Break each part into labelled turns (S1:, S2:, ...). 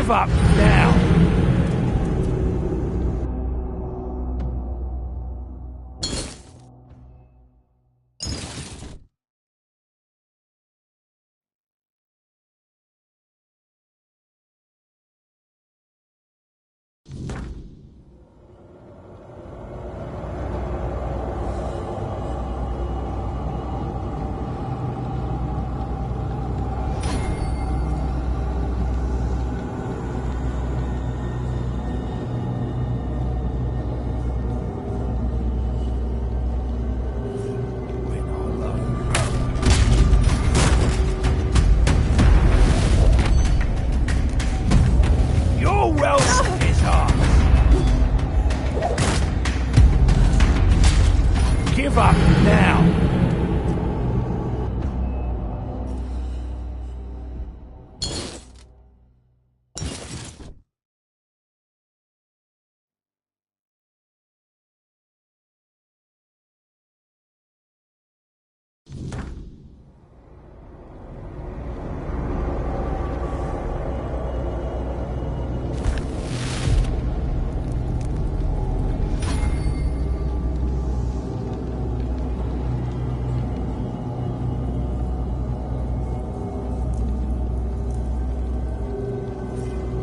S1: Give up now! Give up now!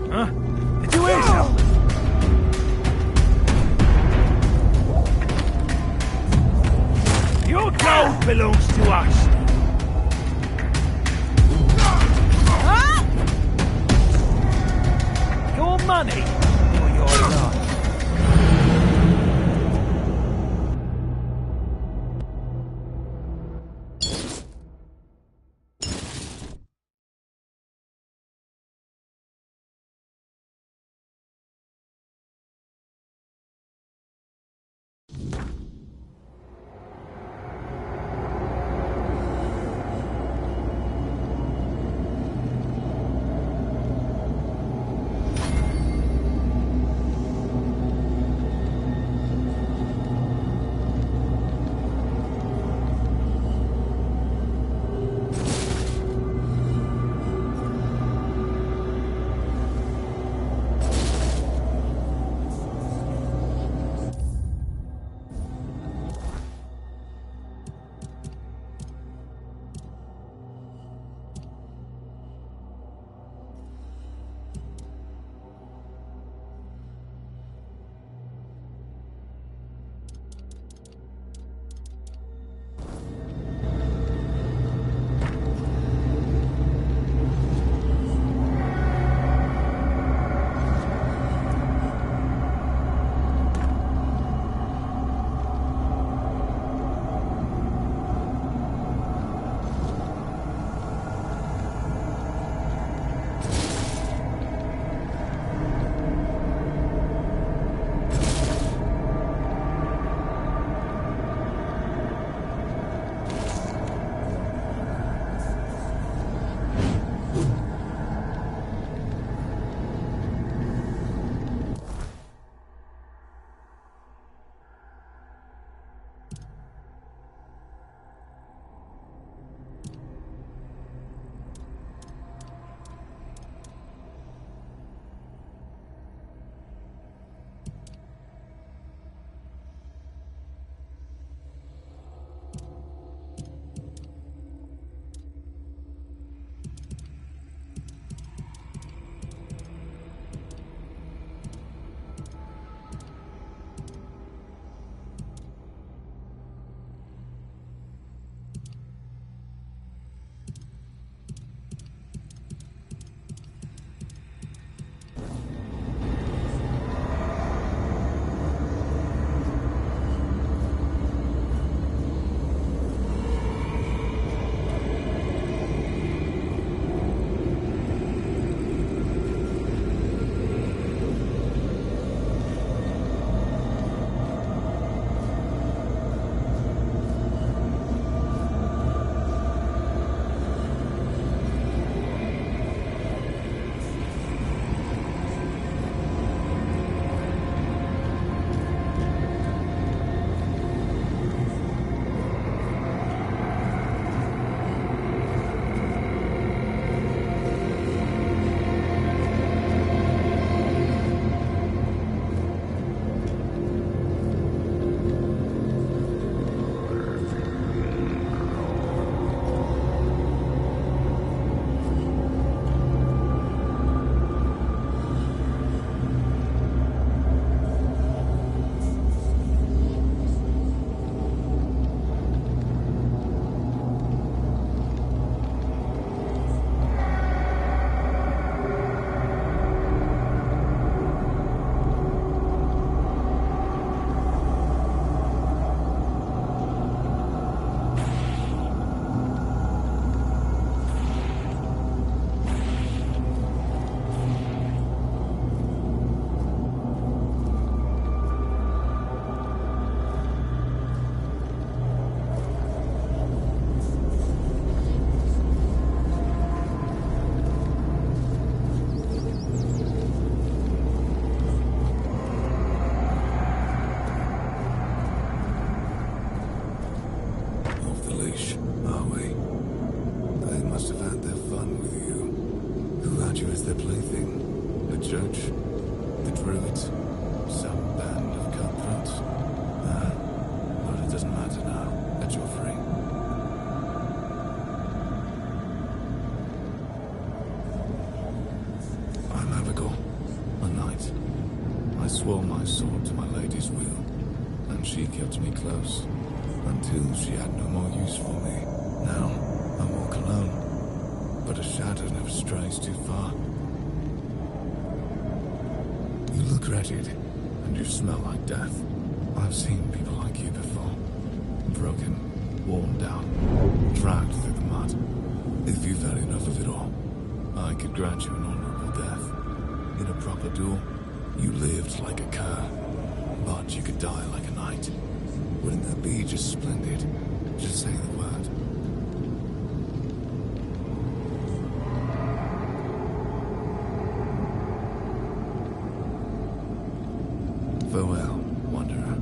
S1: Huh? Did you hear something? Your gold belongs to us! Your money or your life?
S2: leash, are we? They must have had their fun with you. Who had you as their plaything? The church? The druids? Some band of cutthroats? But it doesn't matter now that you're free. I'm Abigail, a knight. I swore my sword to my lady's will, and she kept me close, until she had no more use for me. Now, I walk alone, but a shadow never strays too far. You look wretched, and you smell like death. I've seen people like you before. Broken, worn down, dragged through the mud. If you've had enough of it all, I could grant you an honorable death. In a proper duel, you lived like a cur, but you could die like a knight. Wouldn't that be just splendid? Just say the word. Farewell, wanderer.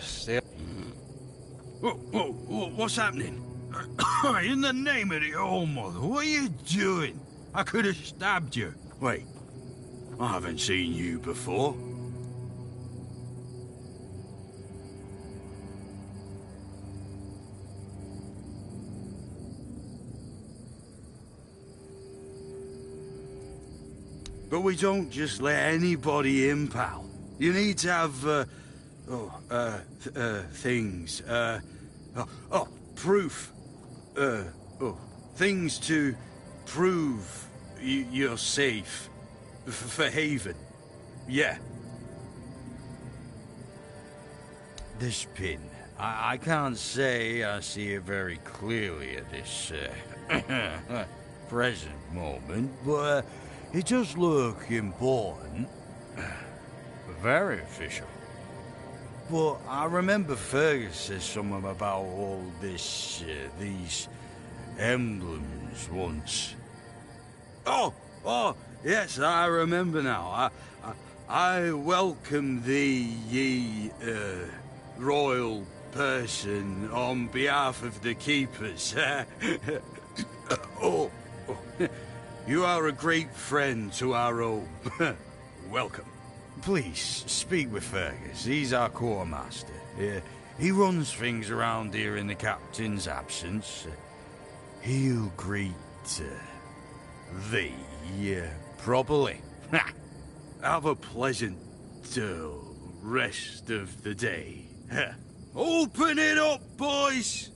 S3: Still. What's happening? In the name of the All Mother, what are you doing? I could have stabbed you. Wait, I haven't seen you before. But we don't just let anybody in, pal. You need to have, things, proof. Things to prove you're safe. For Haven. Yeah. This pin. I can't say I see it very clearly at this, present moment, but, it does look important. Very official. But I remember Fergus said something about all this, these emblems once. Oh, yes, I remember now. I welcome thee, ye, royal person, on behalf of the keepers. You are a great friend to our home. Welcome. Please, speak with Fergus. He's our quartermaster. He runs things around here in the captain's absence. He'll greet thee properly. Have a pleasant rest of the day. Open it up, boys!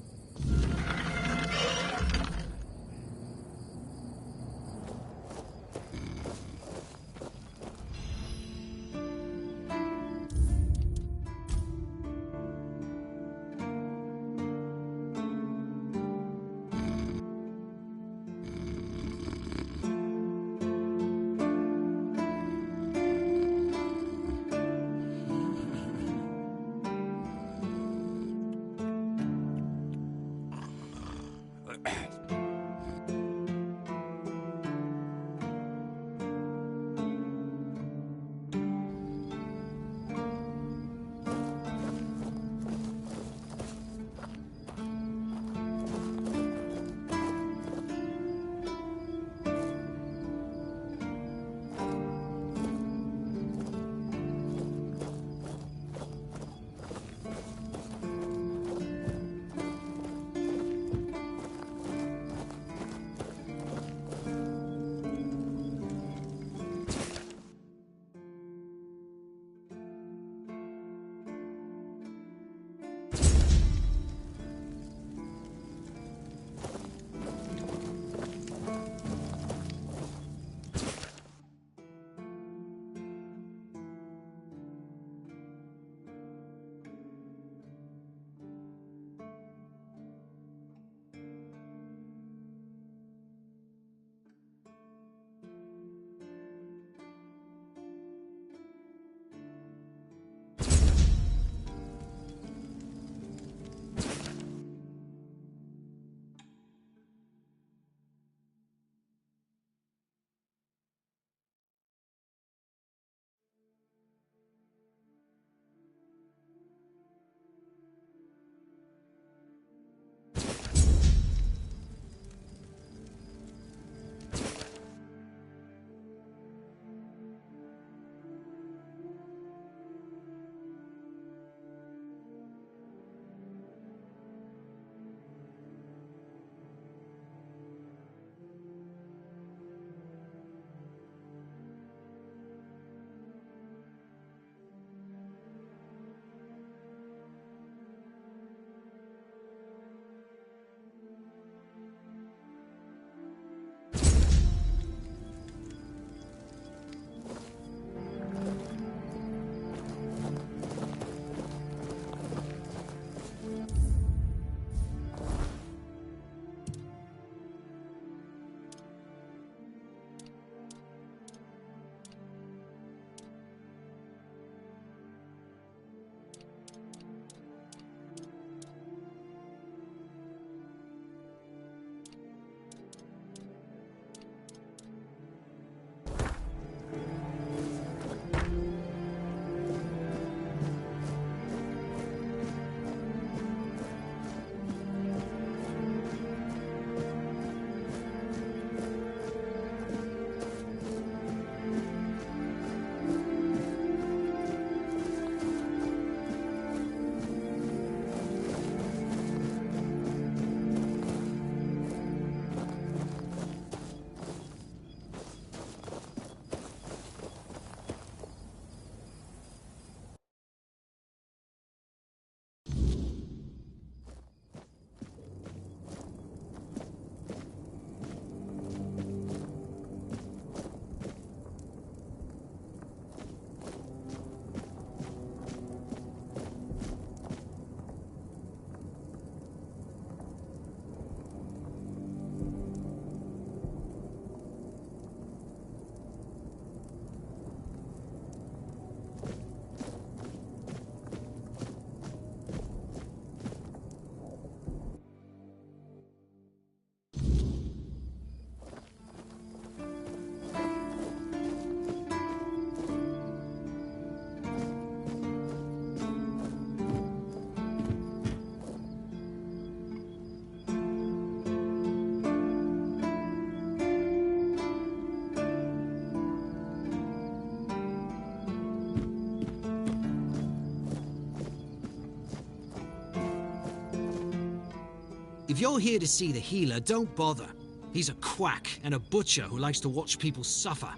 S4: If you're here to see the healer, don't bother. He's a quack and a butcher who likes to watch people suffer.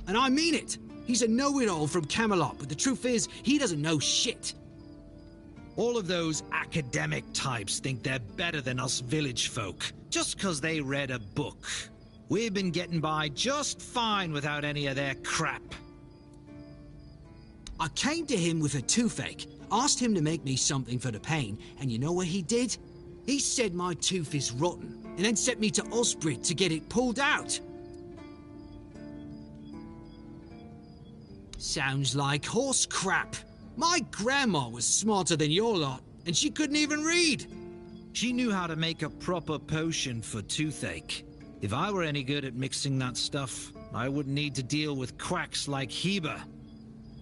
S4: And I mean it! He's a know-it-all from Camelot, but the truth is, he doesn't know shit. All of those academic types think they're better than us village folk, just 'cause they read a book. We've been getting by just fine without any of their crap. I came to him with a toothache, asked him to make me something for the pain, and you know what he did? He said my tooth is rotten, and then sent me to Osbrid to get it pulled out. Sounds like horse crap. My grandma was smarter than your lot, and she couldn't even read. She knew how to make a proper potion for toothache. If I were any good at mixing that stuff, I wouldn't need to deal with quacks like Heber.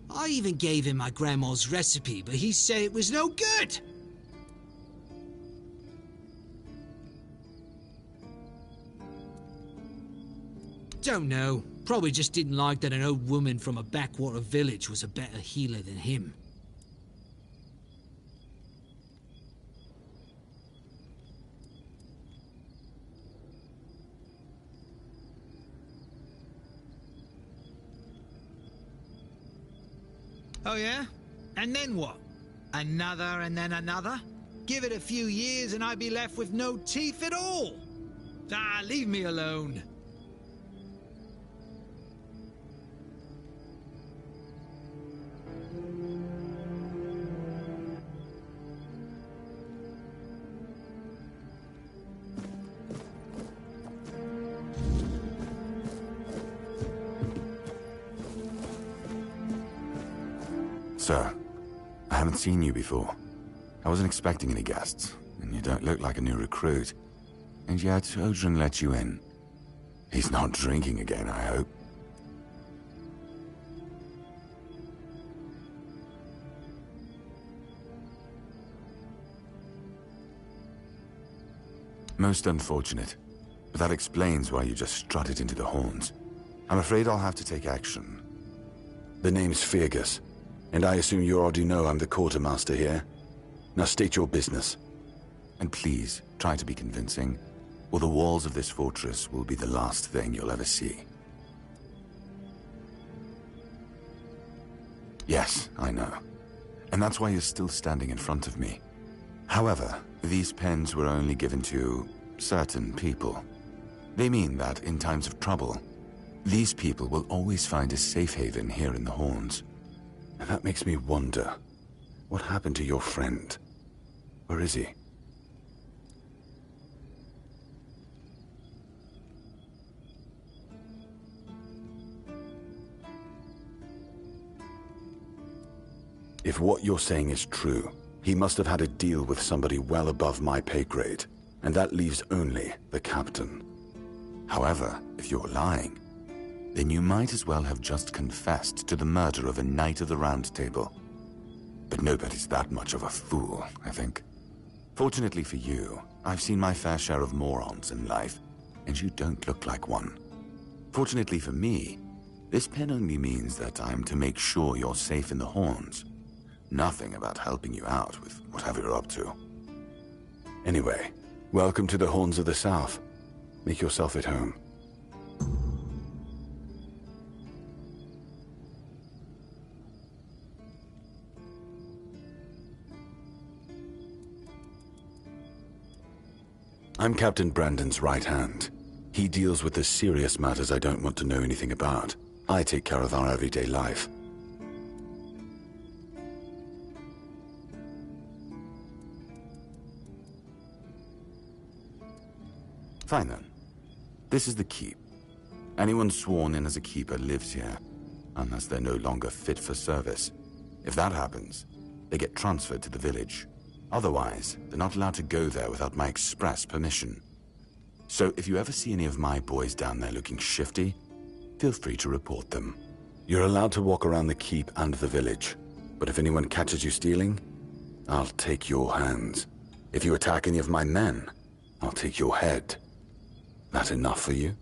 S4: I even gave him my grandma's recipe, but he said it was no good. Don't know. Probably just didn't like that an old woman from a backwater village was a better healer than him. Oh yeah? And then what? Another and then another? Give it a few years and I'd be left with no teeth at all! Ah, leave me alone.
S5: Sir, I haven't seen you before. I wasn't expecting any guests, and you don't look like a new recruit. And yet, Odrin let you in. He's not drinking again, I hope. Most unfortunate, but that explains why you just strutted into the horns. I'm afraid I'll have to take action.
S6: The name's Fergus, and I assume you already know I'm the quartermaster here. Now state your business.
S5: And please, try to be convincing, or the walls of this fortress will be the last thing you'll ever see. Yes, I know. And that's why you're still standing in front of me. However, these pens were only given to certain people. They mean that in times of trouble, these people will always find a safe haven here in the Horns.
S6: And that makes me wonder, what happened to your friend? Where is he? If what you're saying is true, he must have had a deal with somebody well above my pay grade, and that leaves only the captain.
S5: However, if you're lying, then you might as well have just confessed to the murder of a Knight of the Round Table. But nobody's that much of a fool, I think. Fortunately for you, I've seen my fair share of morons in life, and you don't look like one. Fortunately for me, this pen only means that I'm to make sure you're safe in the Horns. Nothing about helping you out with whatever you're up to.
S6: Anyway, welcome to the Horns of the South. Make yourself at home. I'm Captain Brandon's right hand. He deals with the serious matters I don't want to know anything about. I take care of our everyday life.
S5: Fine then. This is the keep. Anyone sworn in as a keeper lives here, unless they're no longer fit for service. If that happens, they get transferred to the village. Otherwise, they're not allowed to go there without my express permission. So if you ever see any of my boys down there looking shifty, feel free to report them.
S6: You're allowed to walk around the keep and the village, but if anyone catches you stealing, I'll take your hands. If you attack any of my men, I'll take your head. That enough for you?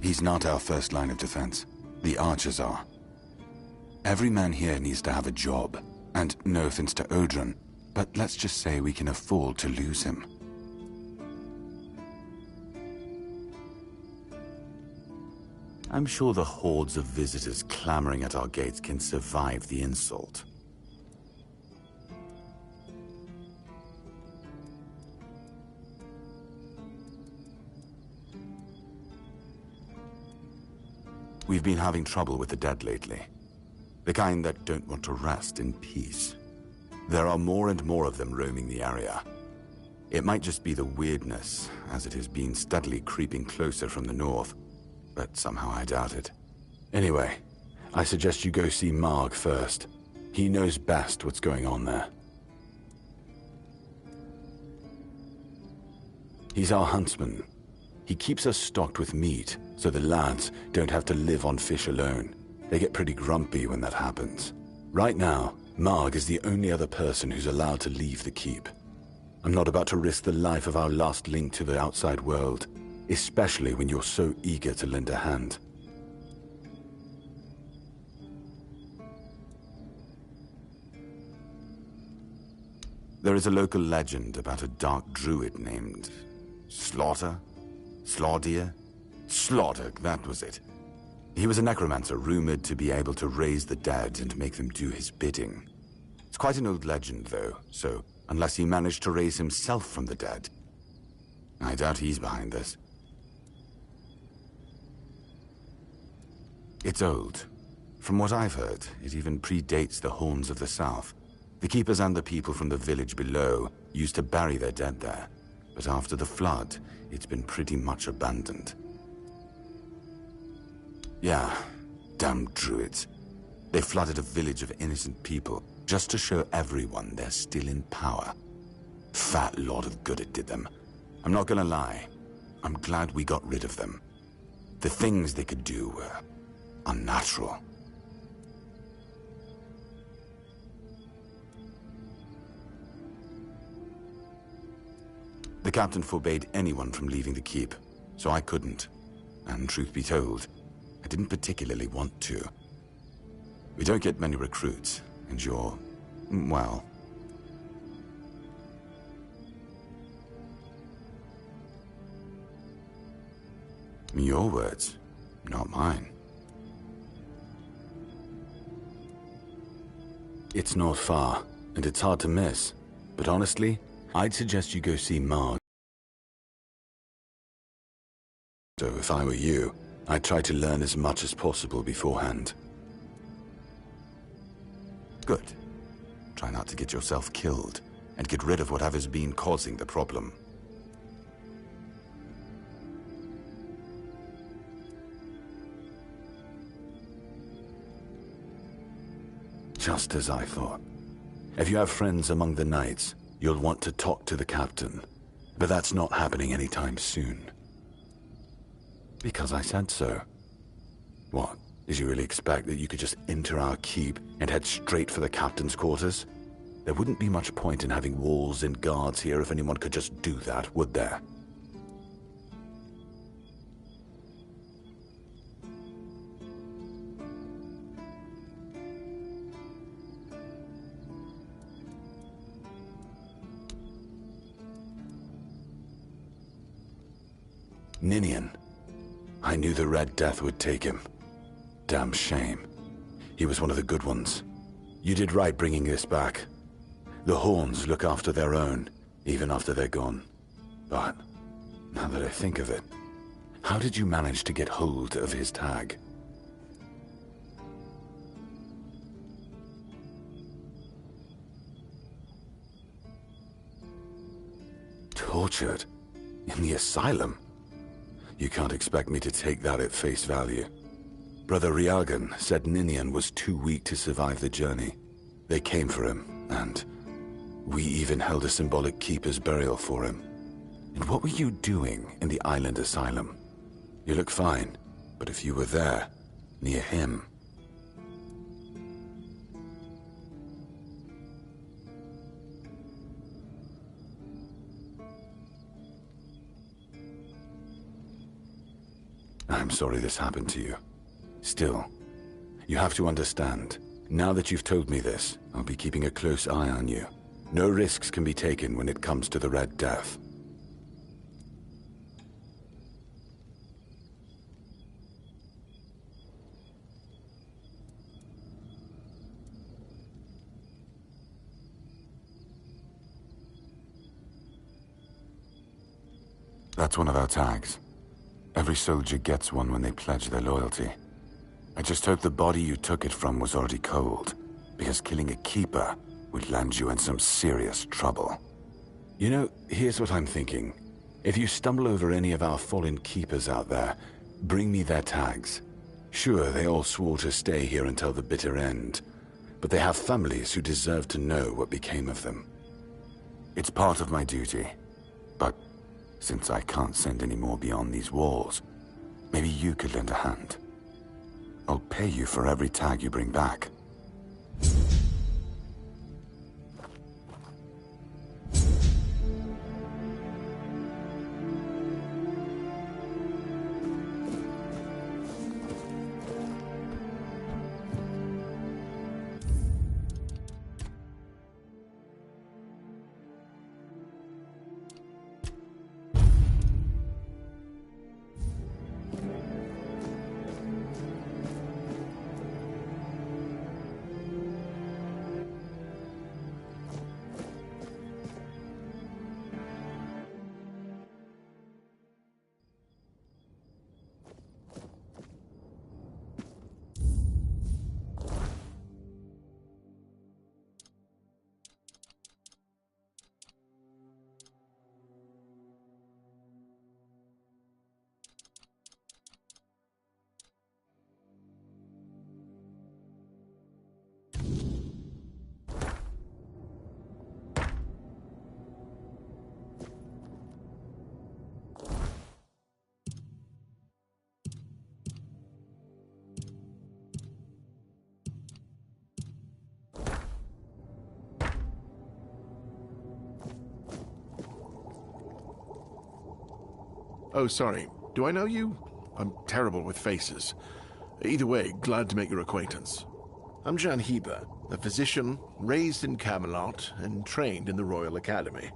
S6: He's not our first line of defense. The archers are. Every man here needs to have a job. And no offense to Odrin, but let's just say we can afford to lose him. I'm sure the hordes of visitors clamoring at our gates can survive the insult. We've been having trouble with the dead lately. The kind that don't want to rest in peace. There are more and more of them roaming the area. It might just be the weirdness, as it has been steadily creeping closer from the north, but somehow I doubt it. Anyway, I suggest you go see Marg first. He knows best what's going on there. He's our huntsman. He keeps us stocked with meat, so the lads don't have to live on fish alone. They get pretty grumpy when that happens. Right now, Marg is the only other person who's allowed to leave the keep. I'm not about to risk the life of our last link to the outside world, especially when you're so eager to lend a hand. There is a local legend about a dark druid named Slaughter? Slaughter, that was it. He was a necromancer rumored to be able to raise the dead and make them do his bidding. It's quite an old legend, though, so unless he managed to raise himself from the dead, I doubt he's behind this. It's old. From what I've heard, it even predates the Horns of the South. The keepers and the people from the village below used to bury their dead there, but after the flood, it's been pretty much abandoned. Yeah, damn druids. They flooded a village of innocent people just to show everyone they're still in power. Fat lot of good it did them. I'm not gonna lie, I'm glad we got rid of them. The things they could do were unnatural. The captain forbade anyone from leaving the keep, so I couldn't. And truth be told, I didn't particularly want to. We don't get many recruits, and you're, well... Your words, not mine. It's not far, and it's hard to miss. But honestly, I'd suggest you go see Marg. So if I were you, I'd try to learn as much as possible beforehand. Good. Try not to get yourself killed, and get rid of whatever's been causing the problem. Just as I thought. If you have friends among the knights, you'll want to talk to the captain. But that's not happening anytime soon. Because I said so. What? Did you really expect that you could just enter our keep and head straight for the captain's quarters? There wouldn't be much point in having walls and guards here if anyone could just do that, would there? Ninian. I knew the Red Death would take him. Damn shame. He was one of the good ones. You did right bringing this back. The Horns look after their own, even after they're gone. But, now that I think of it, how did you manage to get hold of his tag? Tortured? In the asylum? You can't expect me to take that at face value. Brother Riagan said Ninian was too weak to survive the journey. They came for him, and we even held a symbolic keeper's burial for him. And what were you doing in the island asylum? You look fine, but if you were there, near him... I'm sorry this happened to you. Still, you have to understand. Now that you've told me this, I'll be keeping a close eye on you. No risks can be taken when it comes to the Red Death. That's one of our tags. Every soldier gets one when they pledge their loyalty. I just hope the body you took it from was already cold, because killing a keeper would land you in some serious trouble. You know, here's what I'm thinking. If you stumble over any of our fallen keepers out there, bring me their tags. Sure, they all swore to stay here until the bitter end, but they have families who deserve to know what became of them. It's part of my duty, but since I can't send any more beyond these walls, maybe you could lend a hand. I'll pay you for every tag you bring back.
S7: Oh, sorry. Do I know you? I'm terrible with faces. Either way, glad to make your acquaintance. I'm Jan Heber, a physician raised in Camelot and trained in the Royal Academy.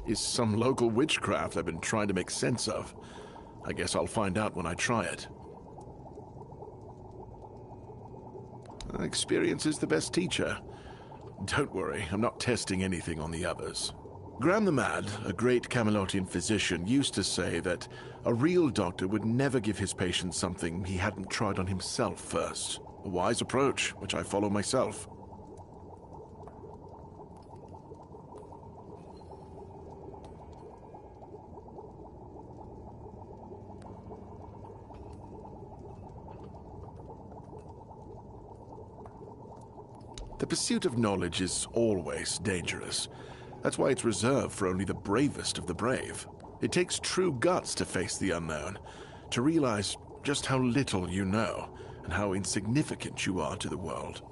S7: Is some local witchcraft I've been trying to make sense of. I guess I'll find out when I try it. Experience is the best teacher. Don't worry, I'm not testing anything on the others. Graham the Mad, a great Camelotian physician, used to say that a real doctor would never give his patient something he hadn't tried on himself first. A wise approach, which I follow myself. The pursuit of knowledge is always dangerous. That's why it's reserved for only the bravest of the brave. It takes true guts to face the unknown, to realize just how little you know, and how insignificant you are to the world.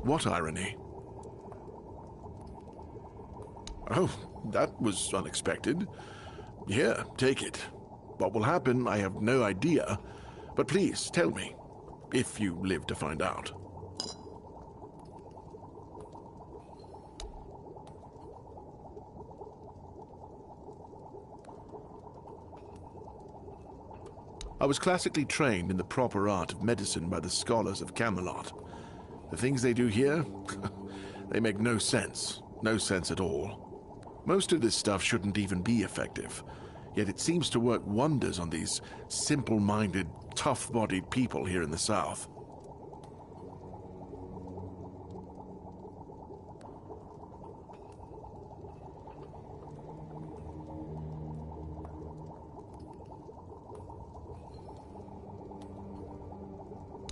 S7: What irony? Oh, that was unexpected. Here, take it. What will happen, I have no idea, but please tell me, if you live to find out. I was classically trained in the proper art of medicine by the scholars of Camelot. The things they do here, they make no sense. No sense at all. Most of this stuff shouldn't even be effective, yet it seems to work wonders on these simple-minded, tough-bodied people here in the South.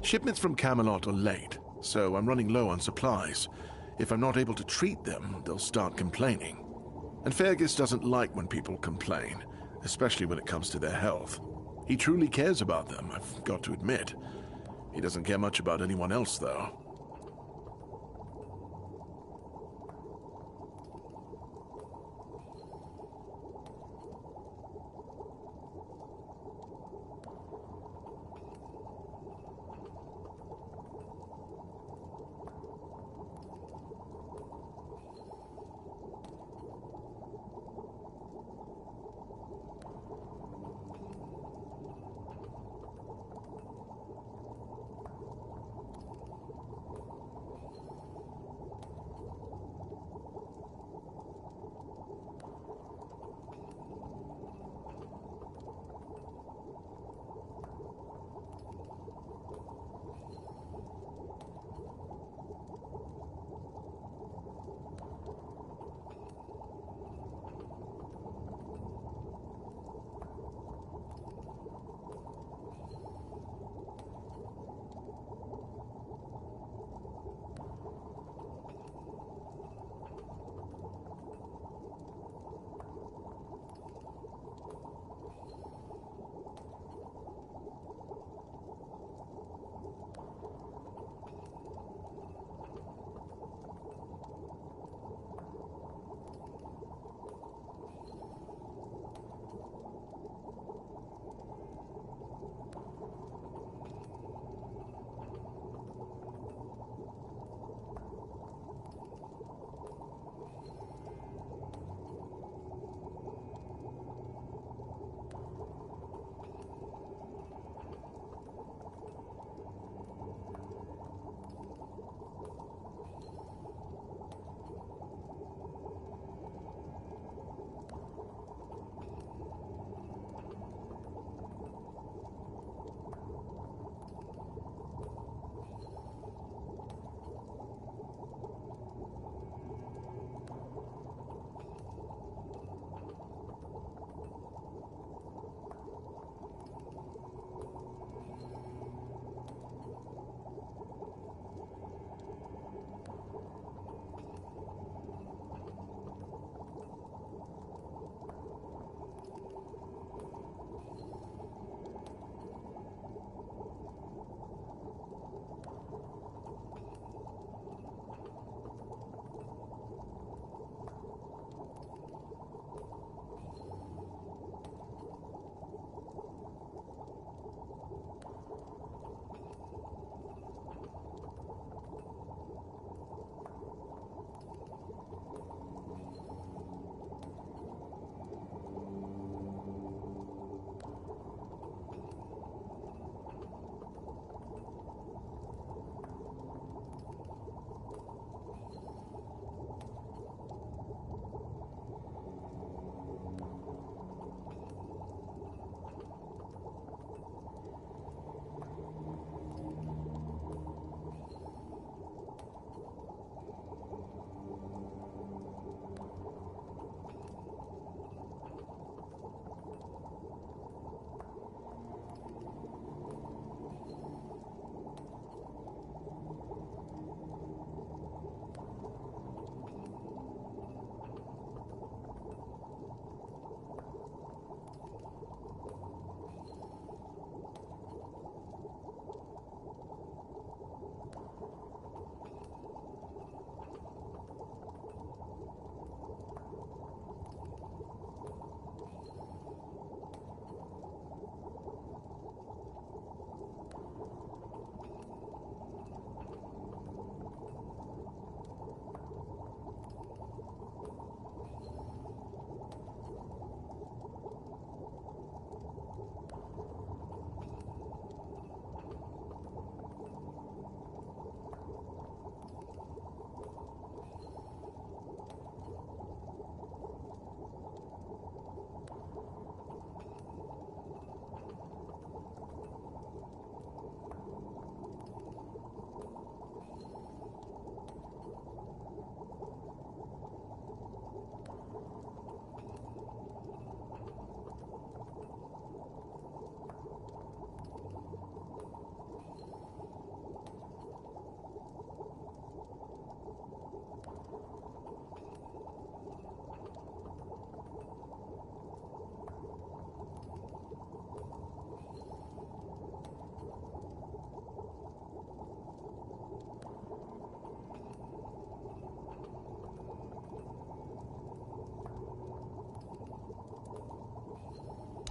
S7: Shipments from Camelot are late, so I'm running low on supplies. If I'm not able to treat them, they'll start complaining. And Fergus doesn't like when people complain, especially when it comes to their health. He truly cares about them, I've got to admit. He doesn't care much about anyone else, though.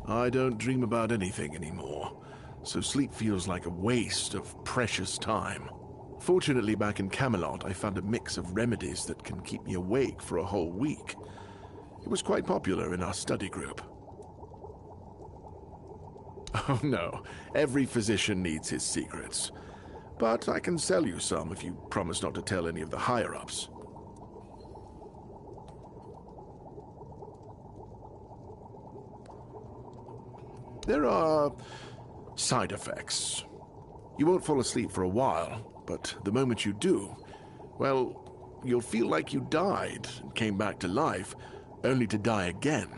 S7: I don't dream about anything anymore, so sleep feels like a waste of precious time. Fortunately, back in Camelot, I found a mix of remedies that can keep me awake for a whole week. It was quite popular in our study group. Oh no, every physician needs his secrets. But I can sell you some if you promise not to tell any of the higher-ups. There are side effects. You won't fall asleep for a while, but the moment you do, well, you'll feel like you died and came back to life, only to die again.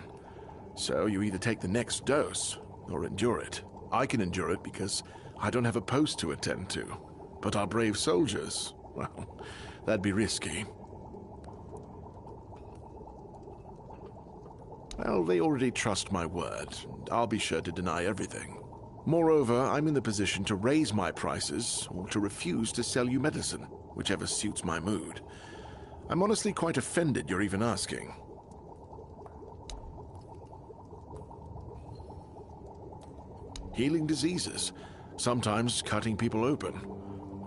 S7: So you either take the next dose or endure it. I can endure it because I don't have a post to attend to. But our brave soldiers, well, that'd be risky. Well, they already trust my word, and I'll be sure to deny everything. Moreover, I'm in the position to raise my prices or to refuse to sell you medicine, whichever suits my mood. I'm honestly quite offended you're even asking. Healing diseases, sometimes cutting people open.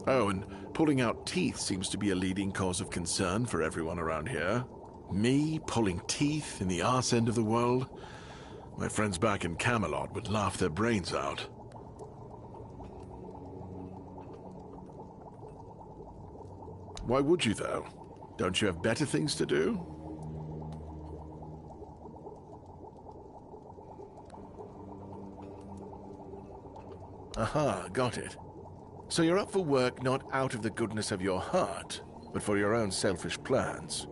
S7: Oh, and pulling out teeth seems to be a leading cause of concern for everyone around here. Me pulling teeth in the arse end of the world? My friends back in Camelot would laugh their brains out. Why would you, though? Don't you have better things to do? Aha, got it. So you're up for work not out of the goodness of your heart, but for your own selfish plans.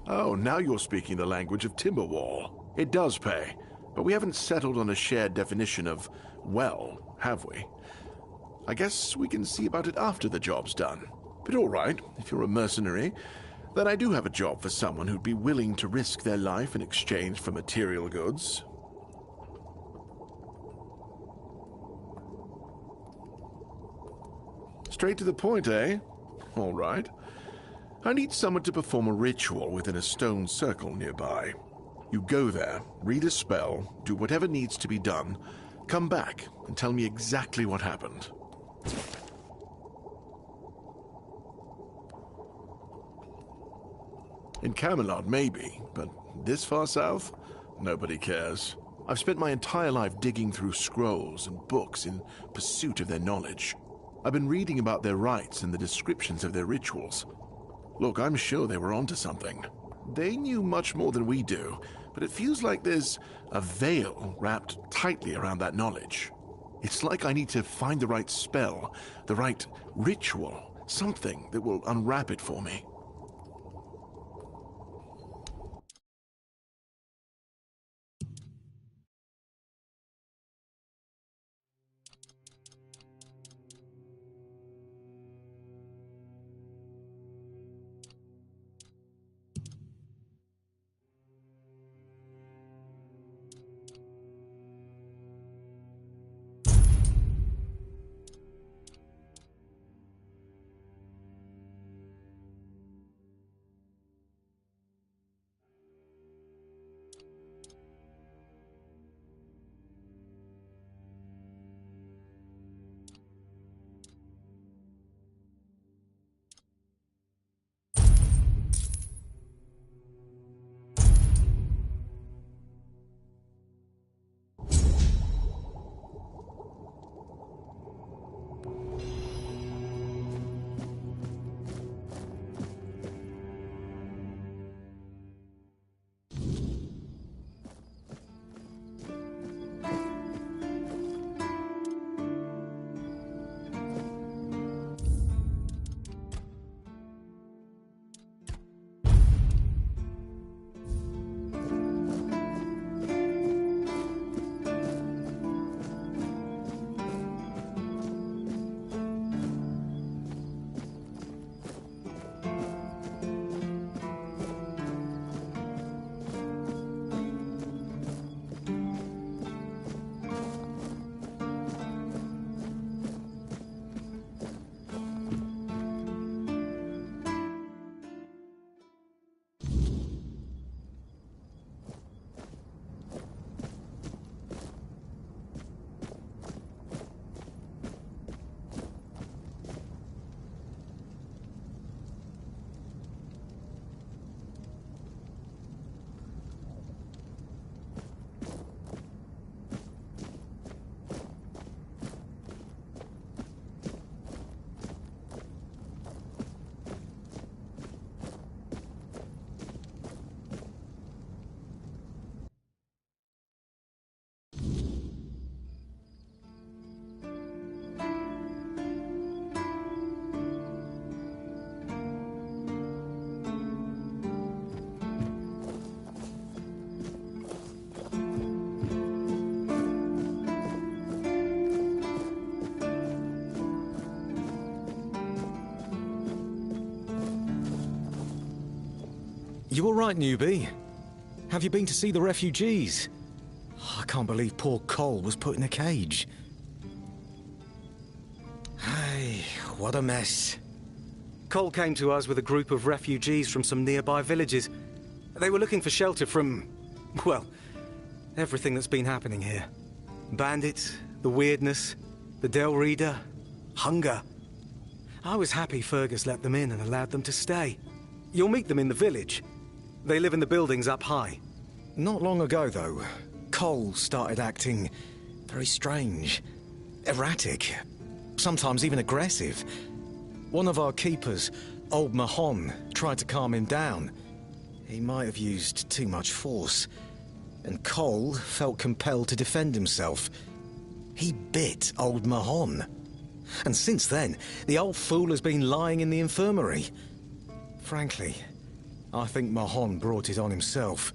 S7: Oh, now you're speaking the language of Timberwall. It does pay, but we haven't settled on a shared definition of well, have we? I guess we can see about it after the job's done. But all right, if you're a mercenary, then I do have a job for someone who'd be willing to risk their life in exchange for material goods. Straight to the point, eh? All right. I need someone to perform a ritual within a stone circle nearby. You go there, read a spell, do whatever needs to be done, come back and tell me exactly what happened. In Camelot, maybe, but this far south? Nobody cares. I've spent my entire life digging through scrolls and books in pursuit of their knowledge. I've been reading about their rites and the descriptions of their rituals. Look, I'm sure they were onto something. They knew much more than we do, but it feels like there's a veil wrapped tightly around that knowledge. It's like I need to find the right spell, the right ritual, something that will unwrap it for me.
S8: You all right, newbie? Have you been to see the refugees? I can't believe poor Cole was put in a cage. Hey, what a mess. Cole came to us with a group of refugees from some nearby villages. They were looking for shelter from, well, everything that's been happening here. Bandits, the weirdness, the Del Reader, hunger. I was happy Fergus let them in and allowed them to stay. You'll meet them in the village. They live in the buildings up high. Not long ago, though, Cole started acting very strange, erratic, sometimes even aggressive. One of our keepers, old Mahon, tried to calm him down. He might have used too much force, and Cole felt compelled to defend himself. He bit old Mahon. And since then, the old fool has been lying in the infirmary. Frankly, I think Mahon brought it on himself.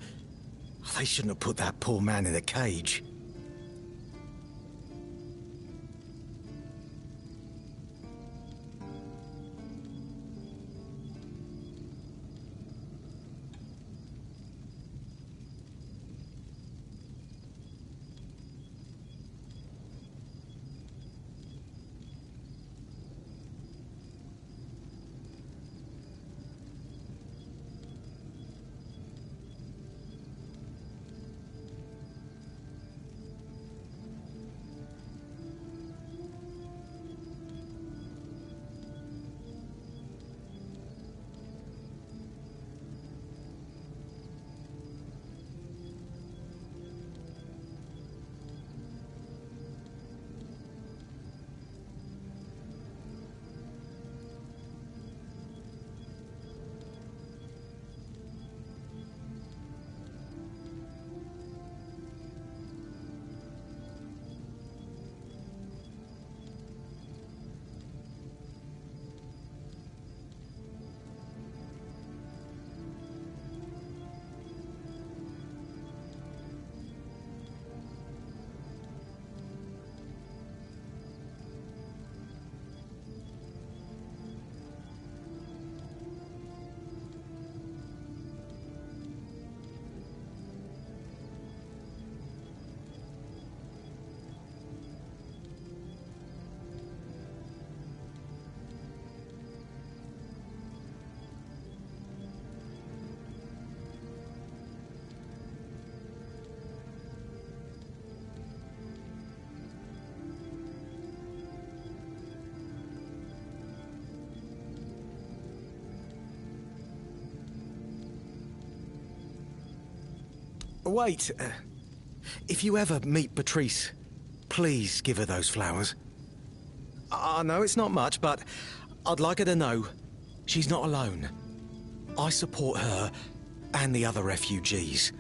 S8: They shouldn't have put that poor man in a cage. Wait, if you ever meet Patrice, please give her those flowers. I know it's not much, but I'd like her to know she's not alone. I support her and the other refugees,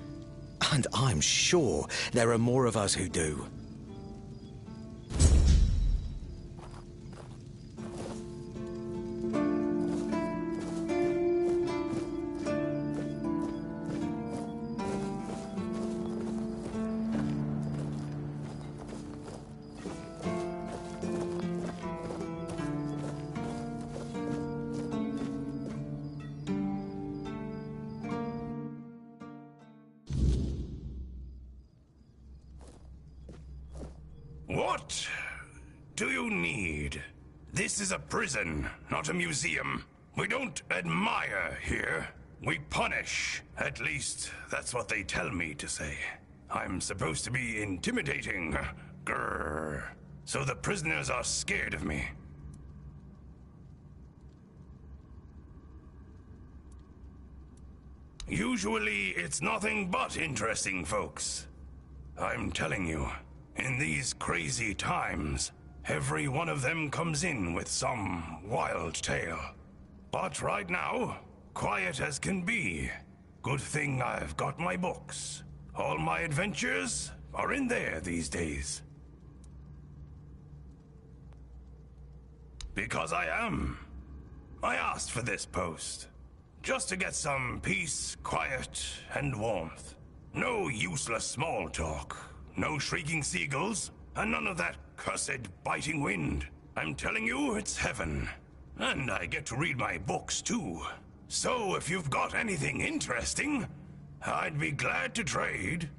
S8: and I'm sure there are more of us who do.
S9: What do you need? This is a prison, not a museum. We don't admire here. We punish. At least, that's what they tell me to say. I'm supposed to be intimidating. Grrr. So the prisoners are scared of me. Usually, it's nothing but interesting folks. I'm telling you. In these crazy times, every one of them comes in with some wild tale. But right now, quiet as can be. Good thing I've got my books. All my adventures are in there these days. Because I am. I asked for this post. Just to get some peace, quiet, and warmth. No useless small talk. No shrieking seagulls, and none of that cursed biting wind. I'm telling you, it's heaven. And I get to read my books, too. So if you've got anything interesting, I'd be glad to trade.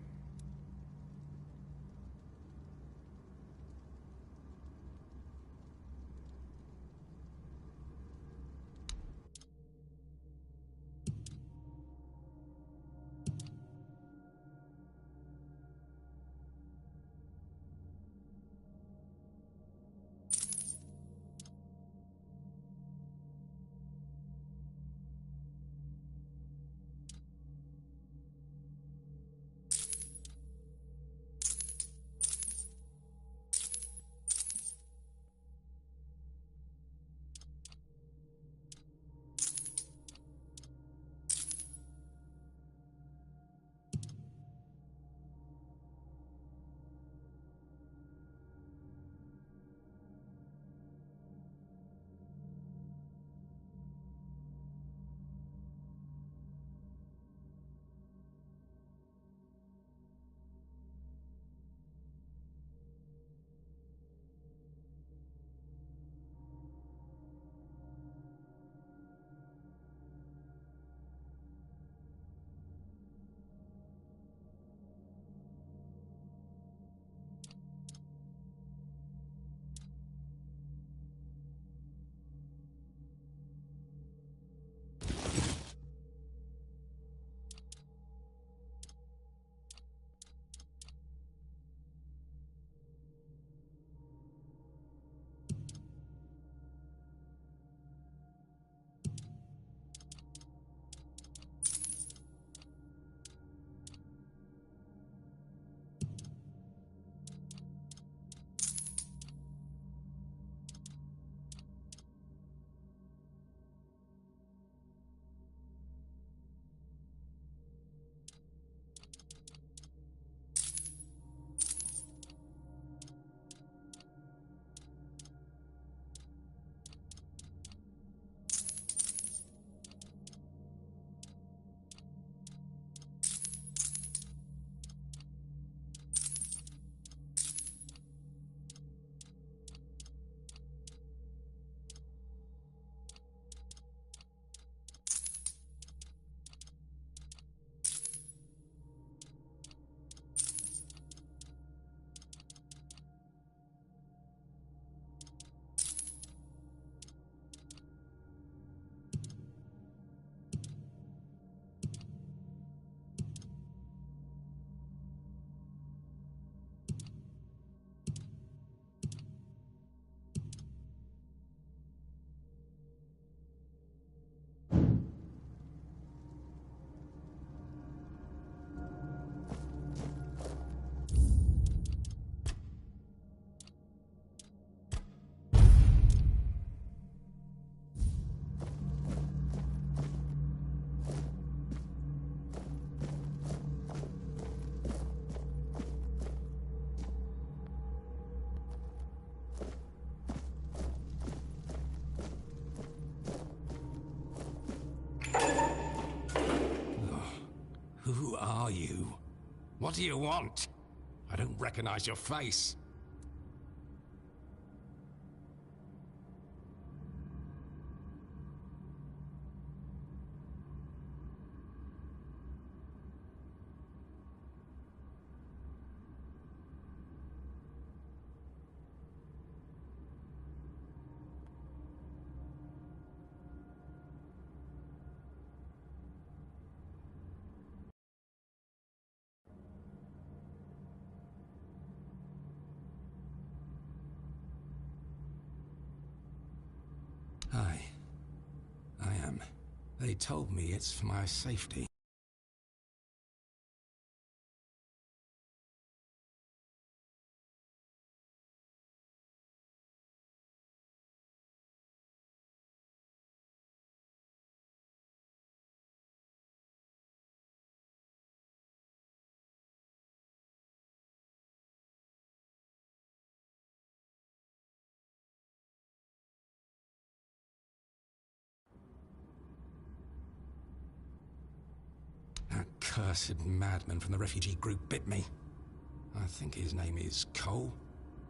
S10: Who are you? What do you want? I don't recognize your face. Hi. I am. They told me it's for my safety. That cursed madman from the refugee group bit me. I think his name is Cole.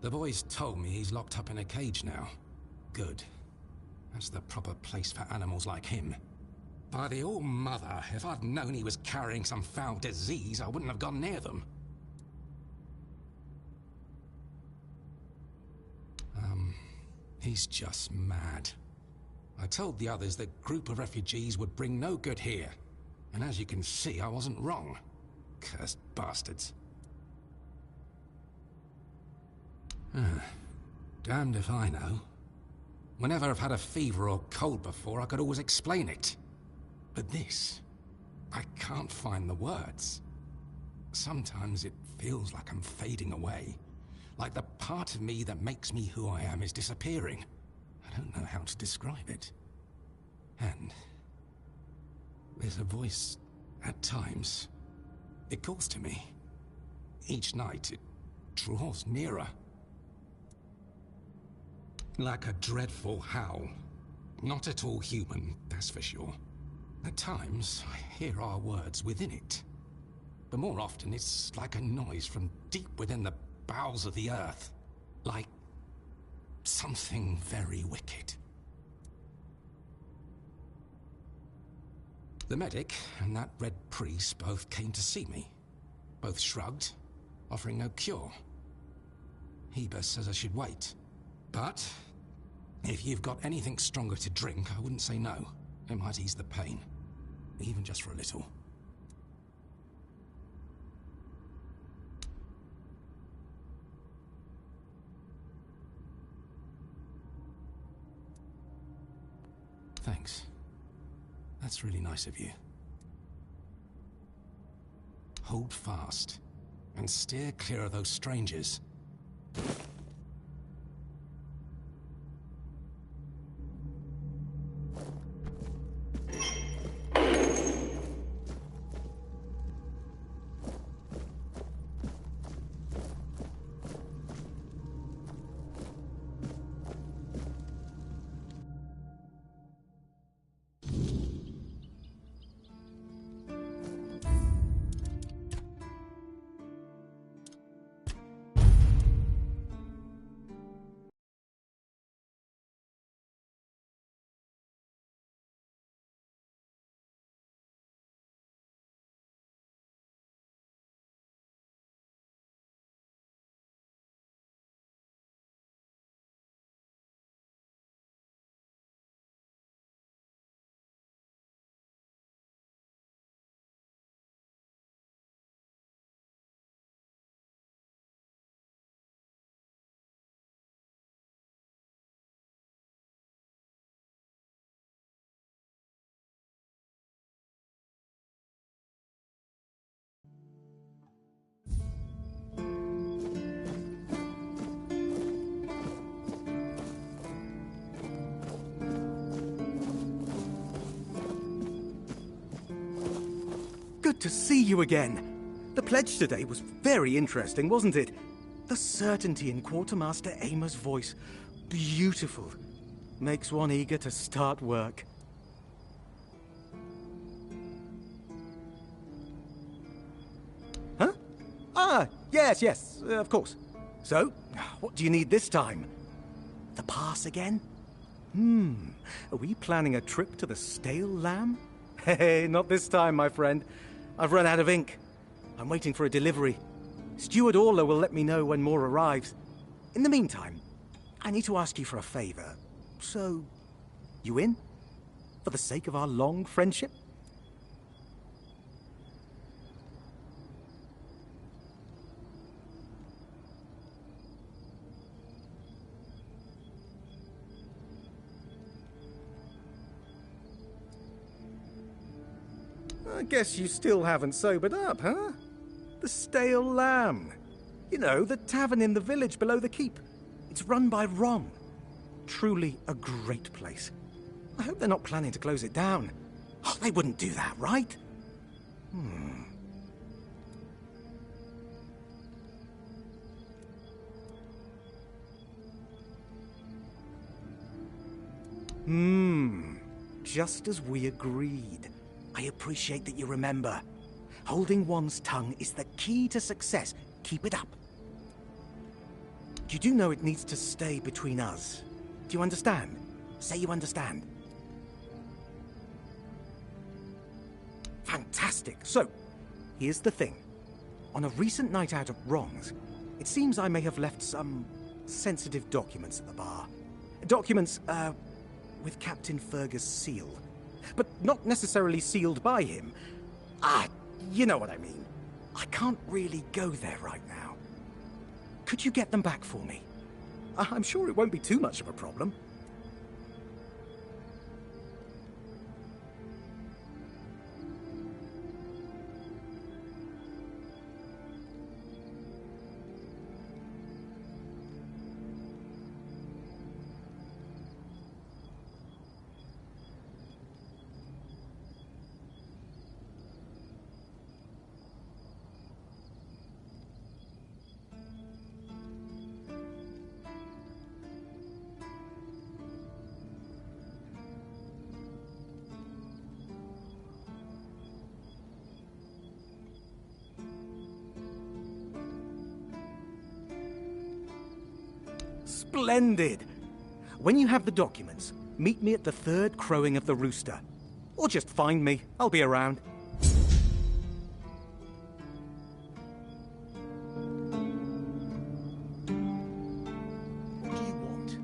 S10: The boys told me he's locked up in a cage now. Good. That's the proper place for animals like him. By the All-Mother, if I'd known he was carrying some foul disease, I wouldn't have gone near them. He's just mad. I told the others the group of refugees would bring no good here. And as you can see, I wasn't wrong. Cursed bastards. Damned if I know. Whenever I've had a fever or cold before, I could always explain it. But this, I can't find the words. Sometimes it feels like I'm fading away. Like the part of me that makes me who I am is disappearing. I don't know how to describe it. And there's a voice at times. It calls to me. Each night it draws nearer. Like a dreadful howl. Not at all human, that's for sure. At times, I hear our words within it. But more often, it's like a noise from deep within the bowels of the earth. Like something very wicked. The medic and that red priest both came to see me. Both shrugged, offering no cure. Heber says I should wait. But if you've got anything stronger to drink, I wouldn't say no. It might ease the pain. Even just for a little. Thanks. That's really nice of you. Hold fast, and steer clear of those strangers.
S8: Good to see you again. The pledge today was very interesting, wasn't it? The certainty in Quartermaster Aymer's voice. Beautiful. Makes one eager to start work. Huh? Ah, yes, of course. So, what do you need this time? The pass again? Are we planning a trip to the Stale Lamb? Hey, not this time, my friend. I've run out of ink. I'm waiting for a delivery. Steward Orla will let me know when more arrives. In the meantime, I need to ask you for a favor. So, you in? For the sake of our long friendship? I guess you still haven't sobered up, huh? The Stale Lamb. You know, the tavern in the village below the keep. It's run by Ron. Truly a great place. I hope they're not planning to close it down. Oh, they wouldn't do that, right? Just as we agreed. I appreciate that you remember. Holding one's tongue is the key to success. Keep it up. You do know it needs to stay between us. Do you understand? Say you understand. Fantastic. So, here's the thing. On a recent night out at Wrongs, it seems I may have left some sensitive documents at the bar. Documents, with Captain Fergus' seal. But not necessarily sealed by him. You know what I mean. I can't really go there right now. Could you get them back for me? I'm sure it won't be too much of a problem. Splendid! When you have the documents, meet me at the third crowing of the rooster. Or just find me. I'll be around. What do you want?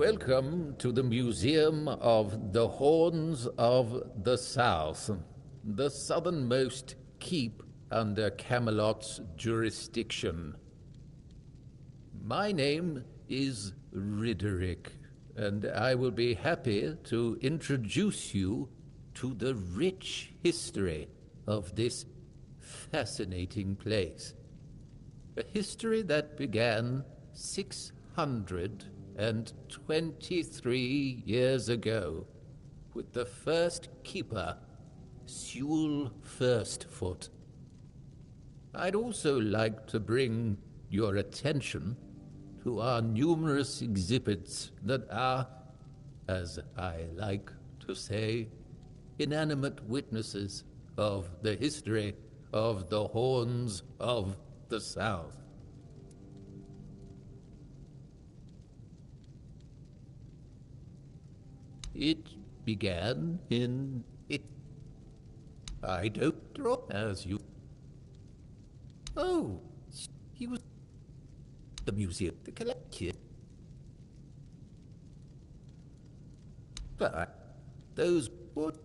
S11: Welcome to the Museum of the Horns of the South, the southernmost keep under Camelot's jurisdiction. My name is Ridderick, and I will be happy to introduce you to the rich history of this fascinating place. A history that began 623 years ago with the first keeper, Sewell Firstfoot. I'd also like to bring your attention to our numerous exhibits that are, as I like to say, inanimate witnesses of the history of the Horns of the South. It began in it. I don't draw as you. Oh, he was the museum, the collection. But those would.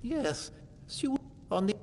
S11: Yes, she was on the